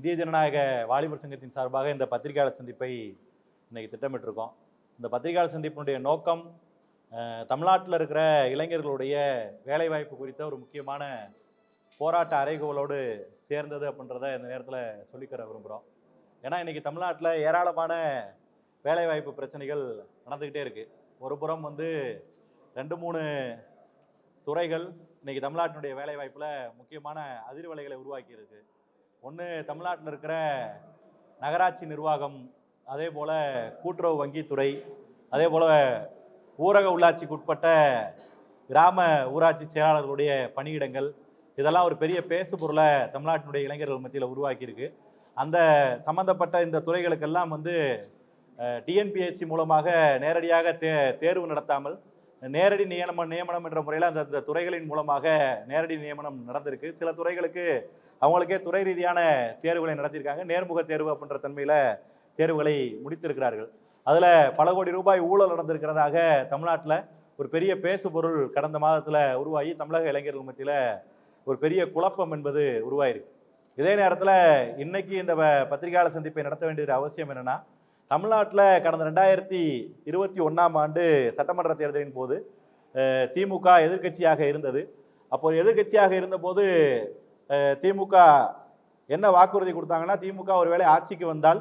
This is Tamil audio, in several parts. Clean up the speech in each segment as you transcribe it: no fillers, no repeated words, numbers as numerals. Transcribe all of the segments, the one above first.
இந்திய ஜனநாயக வாலிபர் சங்கத்தின் சார்பாக இந்த பத்திரிகையாளர் சந்திப்பை இன்னைக்கு திட்டமிட்டிருக்கோம். இந்த பத்திரிகையாளர் சந்திப்பினுடைய நோக்கம் தமிழ்நாட்டில் இருக்கிற இளைஞர்களுடைய வேலைவாய்ப்பு குறித்த ஒரு முக்கியமான போராட்ட அறைகோலோடு சேர்ந்தது அப்படின்றத இந்த நேரத்தில் சொல்லிக்கிற விரும்புகிறோம். ஏன்னா இன்றைக்கி தமிழ்நாட்டில் ஏராளமான வேலைவாய்ப்பு பிரச்சனைகள் நடந்துக்கிட்டே இருக்குது. ஒரு புறம் வந்து 2-3 துறைகள் இன்றைக்கி தமிழ்நாட்டினுடைய வேலைவாய்ப்பில் முக்கியமான அதிர்வலைகளை உருவாக்கியிருக்கு. ஒன்று, தமிழ்நாட்டில் இருக்கிற நகராட்சி நிர்வாகம், அதே போல் கூட்டுறவு வங்கித்துறை, அதே போல் ஊரக உள்ளாட்சிக்கு உட்பட்ட கிராம ஊராட்சி செயலாளர்களுடைய பணியிடங்கள், இதெல்லாம் ஒரு பெரிய பேசு பொருளை தமிழ்நாட்டினுடைய இளைஞர்கள் மத்தியில் உருவாக்கியிருக்கு. அந்த சம்பந்தப்பட்ட இந்த துறைகளுக்கெல்லாம் வந்து டிஎன்பிஎஸ்சி மூலமாக நேரடியாக தேர்வு நடத்தாமல் நேரடி நியமனம் என்ற முறையில் அந்த துறைகளின் மூலமாக நேரடி நியமனம் நடந்திருக்கு. சில துறைகளுக்கு அவங்களுக்கே துறை ரீதியான தேர்வுகளை நடத்தியிருக்காங்க. நேர்முக தேர்வு அப்படின்ற தன்மையில் தேர்வுகளை முடித்திருக்கிறார்கள். அதில் பல கோடி ரூபாய் ஊழல் நடந்திருக்கிறதாக தமிழ்நாட்டில் ஒரு பெரிய பேசு பொருள் கடந்த மாதத்தில் உருவாகி தமிழக இளைஞர்கள் மத்தியில் ஒரு பெரிய குழப்பம் என்பது உருவாயிருக்கு. இதே நேரத்தில் இன்னைக்கு இந்த பத்திரிகையாளர் சந்திப்பை நடத்த வேண்டிய அவசியம் என்னென்னா, தமிழ்நாட்டில் கடந்த 2021ஆம் ஆண்டு சட்டமன்ற தேர்தலின் போது திமுக எதிர்க்கட்சியாக இருந்தது. அப்போது எதிர்க்கட்சியாக இருந்தபோது திமுக என்ன வாக்குறுதி கொடுத்தாங்கன்னா, திமுக ஒரு வேளை ஆட்சிக்கு வந்தால்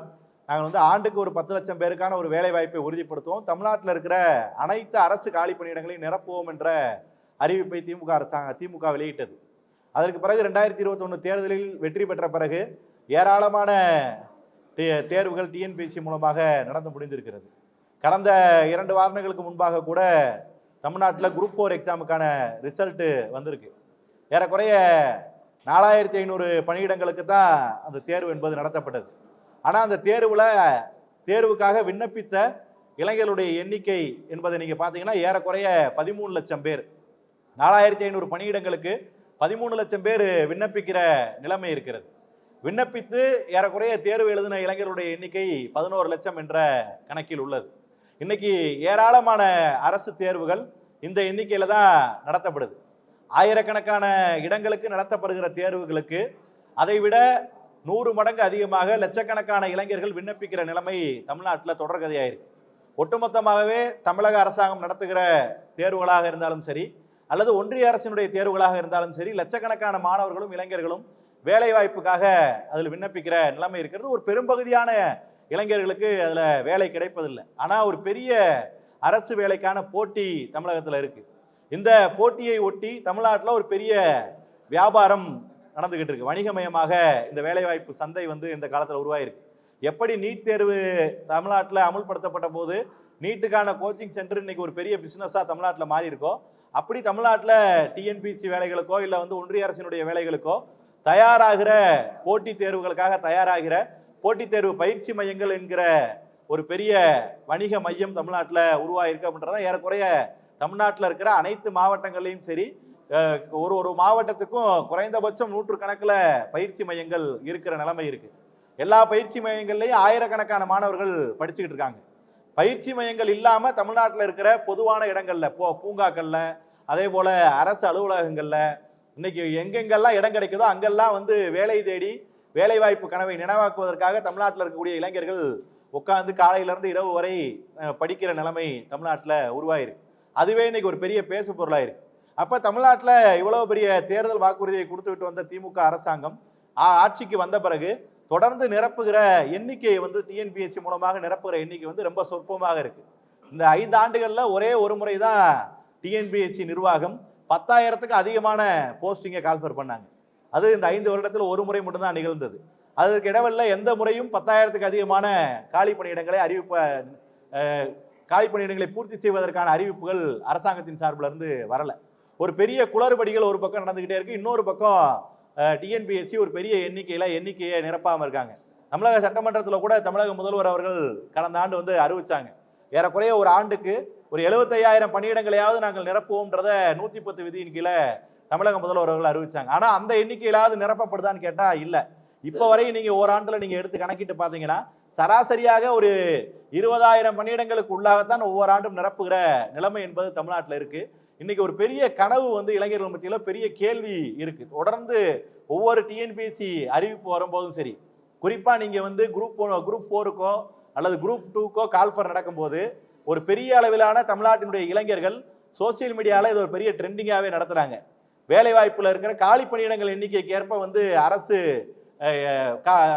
நாங்கள் வந்து ஆண்டுக்கு ஒரு 10 லட்சம் பேருக்கான ஒரு வேலை வாய்ப்பை உறுதிப்படுத்துவோம், தமிழ்நாட்டில் இருக்கிற அனைத்து அரசு காலி பணியிடங்களையும் நிரப்புவோம் என்ற அறிவிப்பை திமுக வெளியிட்டது. அதற்கு பிறகு 2021 தேர்தலில் வெற்றி பெற்ற பிறகு ஏராளமான தேர்வுகள் டிஎன்பிஎஸ்சி மூலமாக நடந்து முடிந்திருக்கிறது. கடந்த 2 வாரங்களுக்கு முன்பாக கூட தமிழ்நாட்டில் குரூப் 4 எக்ஸாமுக்கான ரிசல்ட்டு வந்திருக்கு. ஏறக்குறைய 4500 பணியிடங்களுக்கு தான் அந்த தேர்வு என்பது நடத்தப்பட்டது. ஆனால் அந்த தேர்வுக்காக விண்ணப்பித்த இளைஞர்களுடைய எண்ணிக்கை என்பதை நீங்கள் பார்த்தீங்கன்னா ஏறக்குறைய 13 லட்சம் பேர். 4500 பணியிடங்களுக்கு 13 லட்சம் பேர் விண்ணப்பிக்கிற நிலைமை இருக்கிறது. விண்ணப்பித்து ஏறக்குறைய தேர்வு எழுதின இளைஞர்களுடைய எண்ணிக்கை 11 லட்சம் என்ற கணக்கில் உள்ளது. இன்னைக்கு ஏராளமான அரசு தேர்வுகள் இந்த எண்ணிக்கையில தான் நடத்தப்படுது. ஆயிரக்கணக்கான இடங்களுக்கு நடத்தப்படுகிற தேர்வுகளுக்கு அதைவிட 100 மடங்கு அதிகமாக லட்சக்கணக்கான இளைஞர்கள் விண்ணப்பிக்கிற நிலைமை தமிழ்நாட்டில் தொடர்கதையாயிருக்கு. ஒட்டுமொத்தமாகவே தமிழக அரசாங்கம் நடத்துகிற தேர்வுகளாக இருந்தாலும் சரி, அல்லது ஒன்றிய அரசினுடைய தேர்வுகளாக இருந்தாலும் சரி, லட்சக்கணக்கான மாணவர்களும் இளைஞர்களும் வேலை வாய்ப்புக்காக அதில் விண்ணப்பிக்கிற நிலைமை இருக்கிறது. ஒரு பெரும்பகுதியான இளைஞர்களுக்கு அதில் வேலை கிடைப்பதில்லை. ஆனால் ஒரு பெரிய அரசு வேலைக்கான போட்டி தமிழகத்தில் இருக்கு. இந்த போட்டியை ஒட்டி தமிழ்நாட்டில் ஒரு பெரிய வியாபாரம் நடந்துகிட்டு இருக்கு. வணிகமயமாக இந்த வேலைவாய்ப்பு சந்தை வந்து இந்த காலத்தில் உருவாயிருக்கு. எப்படி நீட் தேர்வு தமிழ்நாட்டில் அமுல்படுத்தப்பட்ட போது நீட்டுக்கான கோச்சிங் சென்டர் இன்னைக்கு ஒரு பெரிய பிஸ்னஸாக தமிழ்நாட்டில் மாறி இருக்கோ, அப்படி தமிழ்நாட்டில் டிஎன்பிஎஸ்சி வேலைகளுக்கோ இல்லை வந்து ஒன்றிய அரசினுடைய வேலைகளுக்கோ தயாராகிற போட்டித் தேர்வுகளுக்காக தயாராகிற போட்டித் தேர்வு பயிற்சி மையங்கள் என்கிற ஒரு பெரிய வணிக மையம் தமிழ்நாட்டில் உருவாயிருக்கு. அப்படின்றத ஏறக்குறைய தமிழ்நாட்டில் இருக்கிற அனைத்து மாவட்டங்கள்லையும் சரி, ஒரு மாவட்டத்துக்கும் குறைந்தபட்சம் 100 கணக்கில் பயிற்சி மையங்கள் இருக்கிற நிலைமை இருக்கு. எல்லா பயிற்சி மையங்கள்லையும் ஆயிரக்கணக்கான மாணவர்கள் படிச்சுக்கிட்டு இருக்காங்க. பயிற்சி மையங்கள் இல்லாமல் தமிழ்நாட்டில் இருக்கிற பொதுவான இடங்கள்ல, பூங்காக்கள்ல, அதே போல அரசு அலுவலகங்கள்ல இன்னைக்கு எங்கெங்கெல்லாம் இடம் கிடைக்குதோ அங்கெல்லாம் வந்து வேலை தேடி வேலை வாய்ப்பு கனவை நினைவாக்குவதற்காக தமிழ்நாட்டில் இருக்கக்கூடிய இளைஞர்கள் உட்கார்ந்து காலையிலேருந்து இரவு வரை படிக்கிற நிலைமை தமிழ்நாட்டில் உருவாயிருக்கு. அதுவே இன்னைக்கு ஒரு பெரிய பேசு பொருளாயிருக்கு. அப்போ தமிழ்நாட்டில் இவ்வளோ பெரிய தேர்தல் வாக்குறுதியை கொடுத்துவிட்டு வந்த திமுக அரசாங்கம் ஆட்சிக்கு வந்த பிறகு தொடர்ந்து நிரப்புகிற எண்ணிக்கை வந்து டிஎன்பிஎஸ்சி மூலமாக நிரப்புகிற எண்ணிக்கை வந்து ரொம்ப சொற்பமாக இருக்கு. இந்த 5 ஆண்டுகளில் ஒரே ஒரு முறை தான் டிஎன்பிஎஸ்சி நிர்வாகம் 10,000க்கு அதிகமான போஸ்டிங்கை கால்ஃபர் பண்ணாங்க. அது இந்த 5 வருடத்தில் ஒரு முறை மட்டும்தான் நிகழ்ந்தது. அதற்கு இடவெல்ல எந்த முறையும் 10,000க்கு அதிகமான காலி பணியிடங்களை பூர்த்தி செய்வதற்கான அறிவிப்புகள் அரசாங்கத்தின் சார்பில் இருந்து வரல. ஒரு பெரிய குளறுபடிகள் ஒரு பக்கம் நடந்துகிட்டே இருக்கு. இன்னொரு பக்கம் டிஎன்பிஎஸ்சி ஒரு பெரிய எண்ணிக்கையை நிரப்பாமல் இருக்காங்க. தமிழக சட்டமன்றத்தில் கூட தமிழக முதல்வர் அவர்கள் கடந்த ஆண்டு வந்து அறிவிச்சாங்க, ஏறக்குறைய ஒரு ஆண்டுக்கு ஒரு 75,000 பணியிடங்களையாவது நாங்கள் நிரப்புவோம்ன்றத 110 விதியின் கீழே தமிழக முதல்வர் அவர்கள் அறிவிச்சாங்க. ஆனால் அந்த எண்ணிக்கையிலாவது நிரப்பப்படுதான்னு கேட்டால் இல்லை. இப்போ வரையும் நீங்கள் ஓராண்டில் நீங்கள் எடுத்து கணக்கிட்டு பார்த்தீங்கன்னா சராசரியாக ஒரு 20,000 பணியிடங்களுக்கு உள்ளாகத்தான் ஒவ்வொரு ஆண்டும் நிரப்புகிற நிலைமை என்பது தமிழ்நாட்டில் இருக்கு. இன்னைக்கு ஒரு பெரிய கனவு வந்து இளைஞர்கள் மத்தியில் பெரிய கேள்வி இருக்கு. தொடர்ந்து ஒவ்வொரு டிஎன்பிஎஸ்சி அறிவிப்பு வரும்போதும் சரி, குறிப்பாக நீங்கள் வந்து குரூப் 4க்கோ அல்லது குரூப் 2க்கோ கால்ஃபர் நடக்கும்போது ஒரு பெரிய அளவிலான தமிழ்நாட்டினுடைய இளைஞர்கள் சோசியல் மீடியாவில் இது ஒரு பெரிய ட்ரெண்டிங்காகவே நடத்துகிறாங்க. வேலைவாய்ப்பில் இருக்கிற காலி பணியிடங்கள் எண்ணிக்கைக்கு ஏற்ப வந்து அரசு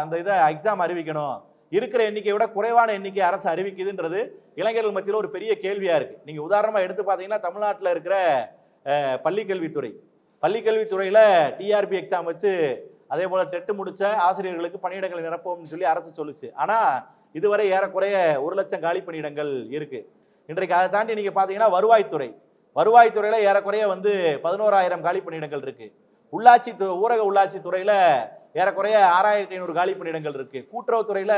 அந்த இதை எக்ஸாம் அறிவிக்கணும், இருக்கிற எண்ணிக்கையை விட குறைவான எண்ணிக்கை அரசு அறிவிக்குதுன்றது இளைஞர்கள் மத்தியில் ஒரு பெரிய கேள்வியாக இருக்குது. நீங்கள் உதாரணமாக எடுத்து பார்த்தீங்கன்னா தமிழ்நாட்டில் இருக்கிற பள்ளிக்கல்வித்துறையில் டிஆர்பி எக்ஸாம் வச்சு அதே போல் டெட்டு முடித்த ஆசிரியர்களுக்கு பணியிடங்களை நிரப்போம்னு சொல்லி அரசு சொல்லுச்சு. ஆனால் இதுவரை ஏறக்குறைய 1 லட்சம் காலி பணியிடங்கள் இருக்குது. இன்றைக்கு அதை தாண்டி நீங்கள் பார்த்தீங்கன்னா வருவாய்த்துறையில் ஏறக்குறைய வந்து 11,000 காலி பணியிடங்கள் இருக்குது. ஊரக உள்ளாட்சி துறையில் ஏறக்குறைய 6,500 காலி பணியிடங்கள் இருக்குது. கூட்டுறவுத்துறையில்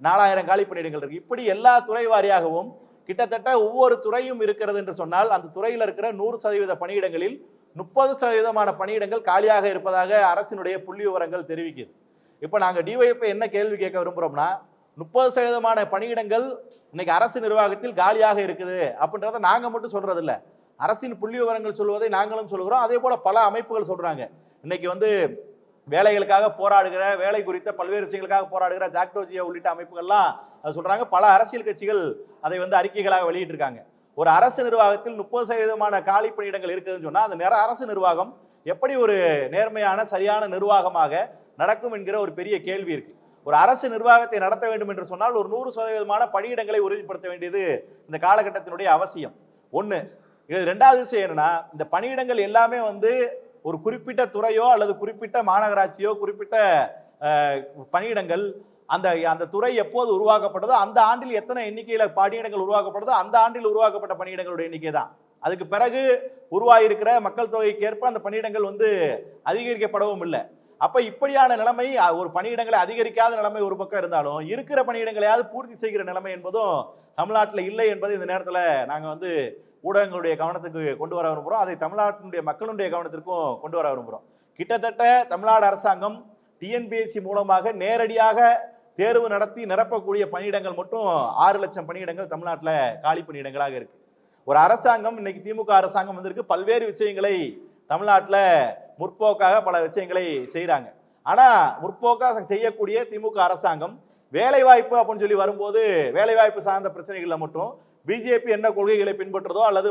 4,000 காலி பணியிடங்கள் இருக்குது. இப்படி எல்லா துறை வாரியாகவும் கிட்டத்தட்ட ஒவ்வொரு துறையும் இருக்கிறது என்று சொன்னால் அந்த துறையில் இருக்கிற 100% பணியிடங்களில் 30% பணியிடங்கள் காலியாக இருப்பதாக அரசினுடைய புள்ளி விவரங்கள் தெரிவிக்குது. இப்போ நாங்கள் டிஒய்எஃப் என்ன கேள்வி கேட்க விரும்புகிறோம்னா, 30% பணியிடங்கள் இன்னைக்கு அரசு நிர்வாகத்தில் காலியாக இருக்குது அப்படின்றத நாங்கள் மட்டும் சொல்றது இல்லை, அரசின் புள்ளி விவரங்கள் சொல்வதை நாங்களும் சொல்கிறோம். அதே போல பல அமைப்புகள் சொல்றாங்க. இன்னைக்கு வந்து வேலைகளுக்காக போராடுகிற, வேலை குறித்த பல்வேறு விஷயங்களுக்காக போராடுகிற ஜாக்டோஜியா உள்ளிட்ட அமைப்புகள்லாம் அது சொல்றாங்க. பல அரசியல் கட்சிகள் அதை வந்து அறிக்கைகளாக வெளியிட்டிருக்காங்க. ஒரு அரசு நிர்வாகத்தில் 30% காலி பணியிடங்கள் இருக்குதுன்னு சொன்னா அந்த அரசு நிர்வாகம் எப்படி ஒரு நேர்மையான சரியான நிர்வாகமாக நடக்கும் என்கிற ஒரு பெரிய கேள்வி இருக்கு. ஒரு அரசு நிர்வாகத்தை நடத்த வேண்டும் என்று சொன்னால் ஒரு 100% பணியிடங்களை உறுதிப்படுத்த வேண்டியது இந்த காலகட்டத்தினுடைய அவசியம். ஒன்று. இது 2வது விஷயம் என்னன்னா, இந்த பணியிடங்கள் எல்லாமே வந்து ஒரு குறிப்பிட்ட துறையோ அல்லது குறிப்பிட்ட மாநகராட்சியோ குறிப்பிட்ட பணியிடங்கள் அந்த துறை எப்போது உருவாக்கப்பட்டதோ அந்த ஆண்டில் எத்தனை எண்ணிக்கையில் பணியிடங்கள் உருவாக்கப்படுதோ அந்த ஆண்டில் உருவாக்கப்பட்ட பணியிடங்களுடைய எண்ணிக்கை தான். அதுக்கு பிறகு உருவாகியிருக்கிற மக்கள் தொகைக்கு ஏற்ப அந்த பணியிடங்கள் வந்து அதிகரிக்கப்படவும் இல்லை. அப்ப இப்படியான நிலைமை, ஒரு பணியிடங்களை அதிகரிக்காத நிலைமை ஒரு பக்கம் இருந்தாலும் இருக்கிற பணியிடங்களையாவது பூர்த்தி செய்கிற நிலைமை என்பதும் தமிழ்நாட்டில் இல்லை என்பது இந்த நேரத்தில் நாங்கள் வந்து ஊடகங்களுடைய கவனத்துக்கு கொண்டு வர விரும்புகிறோம். அதை தமிழ்நாட்டினுடைய மக்களுடைய கவனத்திற்கும் கொண்டு வர விரும்புகிறோம். கிட்டத்தட்ட தமிழ்நாடு அரசாங்கம் டிஎன்பிஎஸ்சி மூலமாக நேரடியாக தேர்வு நடத்தி நிரப்பக்கூடிய பணியிடங்கள் மட்டும் 6 லட்சம் பணியிடங்கள் தமிழ்நாட்டில் காலி பணியிடங்களாக இருக்கு. ஒரு அரசாங்கம், இன்னைக்கு திமுக அரசாங்கம் வந்திருக்கு, பல்வேறு விஷயங்களை தமிழ்நாட்டில் முற்போக்காக பல விஷயங்களை செய்கிறாங்க. ஆனால் முற்போக்காக செய்யக்கூடிய திமுக அரசாங்கம் வேலைவாய்ப்பு அப்படின்னு சொல்லி வரும்போது வேலைவாய்ப்பு சார்ந்த பிரச்சனைகளில் மட்டும் பிஜேபி என்ன கொள்கைகளை பின்பற்றுதோ அல்லது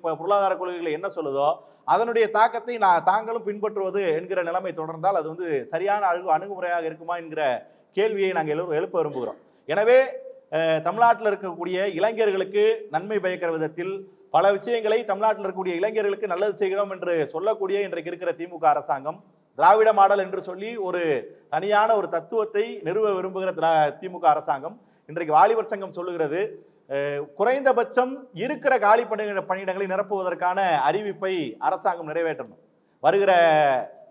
பொருளாதார கொள்கைகளை என்ன சொல்லுதோ அதனுடைய தாக்கத்தை தாங்களும் பின்பற்றுவது என்கிற நிலைமை தொடர்ந்தால் அது வந்து சரியான அணுகுமுறையாக இருக்குமா என்கிற கேள்வியை நாங்கள் எழுப்ப விரும்புகிறோம். எனவே தமிழ்நாட்டில் இருக்கக்கூடிய இளைஞர்களுக்கு நன்மை பயக்கிற விதத்தில் பல விஷயங்களை தமிழ்நாட்டில் இருக்கக்கூடிய இளைஞர்களுக்கு நல்லது செய்கிறோம் என்று சொல்லக்கூடிய இன்றைக்கு இருக்கிற திமுக அரசாங்கம் திராவிட மாடல் என்று சொல்லி ஒரு தனியான ஒரு தத்துவத்தை நிறுவ விரும்புகிற திமுக அரசாங்கம் இன்றைக்கு வாலிபர் சங்கம் சொல்லுகிறது, குறைந்தபட்சம் இருக்கிற காலி பணியிடங்களை நிரப்புவதற்கான அறிவிப்பை அரசாங்கம் நிறைவேற்றணும். வருகிற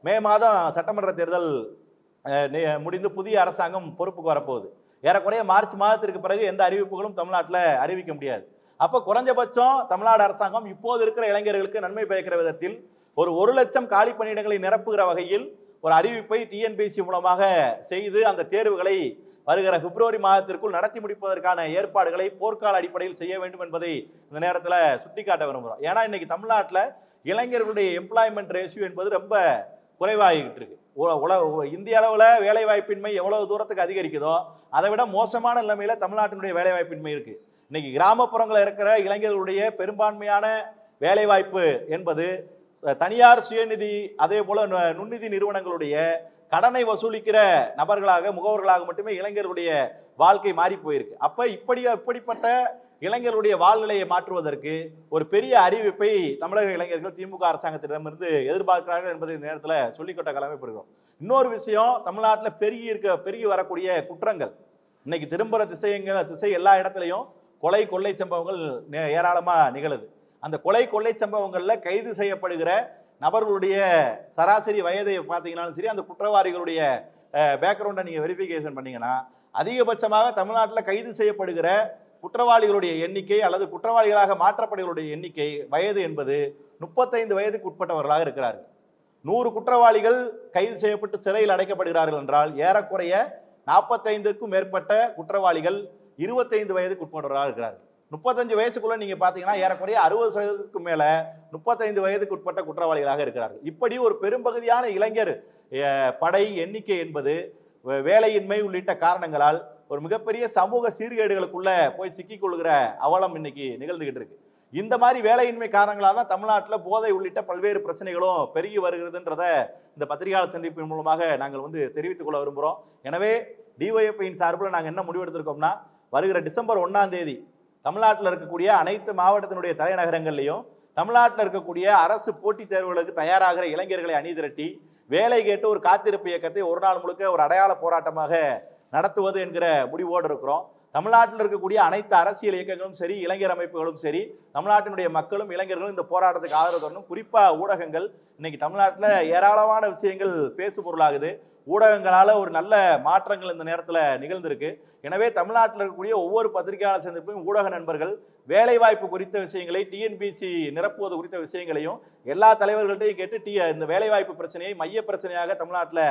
மே மாதம் சட்டமன்ற தேர்தல் முடிந்து புதிய அரசாங்கம் பொறுப்புக்கு வரப்போகுது. ஏறக்குறைய மார்ச் மாதத்திற்கு பிறகு எந்த அறிவிப்புகளும் தமிழ்நாட்டில் அறிவிக்க முடியாது. அப்போ குறைஞ்சபட்சம் தமிழ்நாடு அரசாங்கம் இப்போது இருக்கிற இளைஞர்களுக்கு நன்மை பயக்கிற விதத்தில் ஒரு 1 லட்சம் காலி பணியிடங்களை நிரப்புகிற வகையில் ஒரு அறிவிப்பை டிஎன்பிஎஸ்சி மூலமாக செய்து அந்த தேர்வுகளை வருகிற பிப்ரவரி மாதத்திற்குள் நடத்தி முடிப்பதற்கான ஏற்பாடுகளை போர்க்கால அடிப்படையில் செய்ய வேண்டும் என்பதை இந்த நேரத்தில் சுட்டிக்காட்ட விரும்புகிறோம். ஏன்னா இன்னைக்கு தமிழ்நாட்டில் இளைஞர்களுடைய எம்ப்ளாய்மெண்ட் ரேஷியோ என்பது ரொம்ப குறைவாகிக்கிட்டு இருக்கு. இந்திய அளவில் வேலைவாய்ப்பின்மை எவ்வளவு தூரத்துக்கு அதிகரிக்குதோ அதை விட மோசமான நிலைமையில தமிழ்நாட்டினுடைய வேலைவாய்ப்பின்மை இருக்கு. இன்னைக்கு கிராமப்புறங்களில் இருக்கிற இளைஞர்களுடைய பெரும்பான்மையான வேலைவாய்ப்பு என்பது தனியார் சுயநிதி அதே போல நுண்ணிதி நிறுவனங்களுடைய கடனை வசூலிக்கிற நபர்களாக முகவர்களாக மட்டுமே இளைஞர்களுடைய வாழ்க்கை மாறி போயிருக்கு. அப்ப இப்படிப்பட்ட இளைஞர்களுடைய வாழ்நிலையை மாற்றுவதற்கு ஒரு பெரிய அறிவிப்பை தமிழக இளைஞர்கள் திமுக அரசாங்கத்திடமிருந்து எதிர்பார்க்கிறார்கள் என்பதை இந்த நேரத்தில் சொல்லிக்கொட்ட கடமைப்படுகிறோம். இன்னொரு விஷயம், தமிழ்நாட்டில் பெருகி வரக்கூடிய குற்றங்கள், இன்னைக்கு திரும்புகிற திசை எல்லா இடத்துலையும் கொலை கொள்ளை சம்பவங்கள் ஏராளமாக நிகழுது. அந்த கொலை கொள்ளை சம்பவங்களில் கைது செய்யப்படுகிற நபர்களுடைய சராசரி வயதை பார்த்தீங்கன்னாலும் சரி, அந்த குற்றவாளிகளுடைய பேக்ரவுண்டை நீங்கள் வெரிஃபிகேஷன் பண்ணீங்கன்னா அதிகபட்சமாக தமிழ்நாட்டில் கைது செய்யப்படுகிற குற்றவாளிகளுடைய எண்ணிக்கை அல்லது குற்றவாளிகளாக மாற்றப்படுகளுடைய எண்ணிக்கை வயது என்பது 35 வயதுக்கு உட்பட்டவர்களாக இருக்கிறார்கள். 100 குற்றவாளிகள் கைது செய்யப்பட்டு சிறையில் அடைக்கப்படுகிறார்கள் என்றால் ஏறக்குறைய 45க்கும் மேற்பட்ட குற்றவாளிகள் 25 வயதுக்கு உட்பட்டவர்களாக இருக்கிறார்கள். 35 வயசுக்குள்ள நீங்க பாத்தீங்கன்னா ஏறக்குறைய 60% மேல 35 வயதுக்கு உட்பட்ட குற்றவாளிகளாக இருக்கிறார்கள். இப்படி ஒரு பெரும்பகுதியான இளைஞர் படை எண்ணிக்கை என்பது வேலையின்மை உள்ளிட்ட காரணங்களால் ஒரு மிகப்பெரிய சமூக சீர்கேடுகளுக்குள்ள போய் சிக்கிக்கொள்கிற அவலம் இன்னைக்கு நிகழ்ந்துகிட்டு இருக்கு. இந்த மாதிரி வேலையின்மை காரணங்களால் தான் தமிழ்நாட்டில் போதை உள்ளிட்ட பல்வேறு பிரச்சனைகளும் பெருகி வருகிறதுன்றத இந்த பத்திரிகையாளர் சந்திப்பின் மூலமாக நாங்கள் தெரிவித்துக் கொள்ள விரும்புகிறோம். எனவே டிஒய்எஃப்ஐயின் சார்பில் நாங்கள் என்ன முடிவெடுத்திருக்கோம்னா, வருகிற டிசம்பர் 1ஆம் தேதி தமிழ்நாட்டில் இருக்கக்கூடிய அனைத்து மாவட்டத்தினுடைய தலைநகரங்கள்லையும் தமிழ்நாட்டில் இருக்கக்கூடிய அரசு போட்டித் தேர்வுகளுக்கு தயாராகிற இளைஞர்களை அணிதிரட்டி வேலை கேட்டு ஒரு காத்திருப்பு இயக்கத்தை ஒரு நாள் முழுக்க ஒரு அடையாள போராட்டமாக நடத்துவது என்கிற முடிவோடு இருக்கிறோம். தமிழ்நாட்டில் இருக்கக்கூடிய அனைத்து அரசியல் இயக்கங்களும் சரி, இளைஞர் அமைப்புகளும் சரி, தமிழ்நாட்டினுடைய மக்களும் இளைஞர்களும் இந்த போராட்டத்துக்கு ஆதரவு தரணும். குறிப்பாக ஊடகங்கள் இன்னைக்கு தமிழ்நாட்டில் ஏராளமான விஷயங்கள் பேசு பொருளாகுது. ஊடகங்களால் ஒரு நல்ல மாற்றங்கள் இந்த நேரத்தில் நிகழ்ந்திருக்கு. எனவே தமிழ்நாட்டில் இருக்கக்கூடிய ஒவ்வொரு பத்திரிகையாளர் சந்திப்பையும் ஊடக நண்பர்கள் வேலைவாய்ப்பு குறித்த விஷயங்களை, டிஎன்பிசி நிரப்புவது குறித்த விஷயங்களையும் எல்லா தலைவர்கள்ட்டையும் கேட்டு இந்த வேலைவாய்ப்பு பிரச்சனையை மைய பிரச்சனையாக தமிழ்நாட்டில்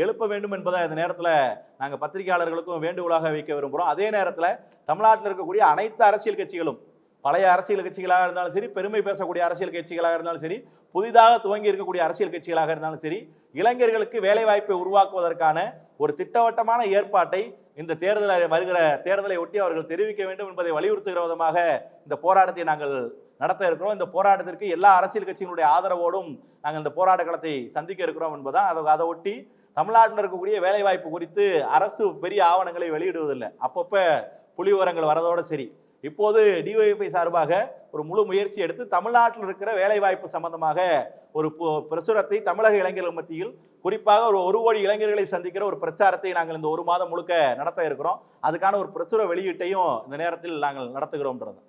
எழுப்ப வேண்டும் என்பதை இந்த நேரத்தில் நாங்கள் பத்திரிகையாளர்களுக்கும் வேண்டுகோளாக வைக்க விரும்புகிறோம். அதே நேரத்தில் தமிழ்நாட்டில் இருக்கக்கூடிய அனைத்து அரசியல் கட்சிகளும், பழைய அரசியல் கட்சிகளாக இருந்தாலும் சரி, பெருமை பேசக்கூடிய அரசியல் கட்சிகளாக இருந்தாலும் சரி, புதிதாக துவங்கி இருக்கக்கூடிய அரசியல் கட்சிகளாக இருந்தாலும் சரி, இளைஞர்களுக்கு வேலைவாய்ப்பை உருவாக்குவதற்கான ஒரு திட்டவட்டமான ஏற்பாட்டை இந்த வருகிற தேர்தலை ஒட்டி அவர்கள் தெரிவிக்க வேண்டும் என்பதை வலியுறுத்துகிற விதமாக இந்த போராட்டத்தை நாங்கள் நடத்த இருக்கிறோம். இந்த போராட்டத்திற்கு எல்லா அரசியல் கட்சிகளுடைய ஆதரவோடும் நாங்கள் இந்த போராட்ட களத்தை சந்திக்க இருக்கிறோம் என்பதான். அதை ஒட்டி தமிழ்நாட்டில் இருக்கக்கூடிய வேலைவாய்ப்பு குறித்து அரசு பெரிய ஆவணங்களை வெளியிடுவதில்லை. அப்பப்போ புள்ளி விவரங்கள் வரதோடு சரி. இப்போது டிஒய்எஃப்ஐ சார்பாக ஒரு முழு முயற்சி எடுத்து தமிழ்நாட்டில் இருக்கிற வேலைவாய்ப்பு சம்பந்தமாக ஒரு பிரசுரத்தை தமிழக இளைஞர்கள் மத்தியில், குறிப்பாக ஒரு கோடி இளைஞர்களை சந்திக்கிற ஒரு பிரச்சாரத்தை நாங்கள் இந்த ஒரு மாதம் முழுக்க நடத்த இருக்கிறோம். அதுக்கான ஒரு பிரசுர வெளியீட்டையும் இந்த நேரத்தில் நாங்கள் நடத்துகிறோம்ன்றது.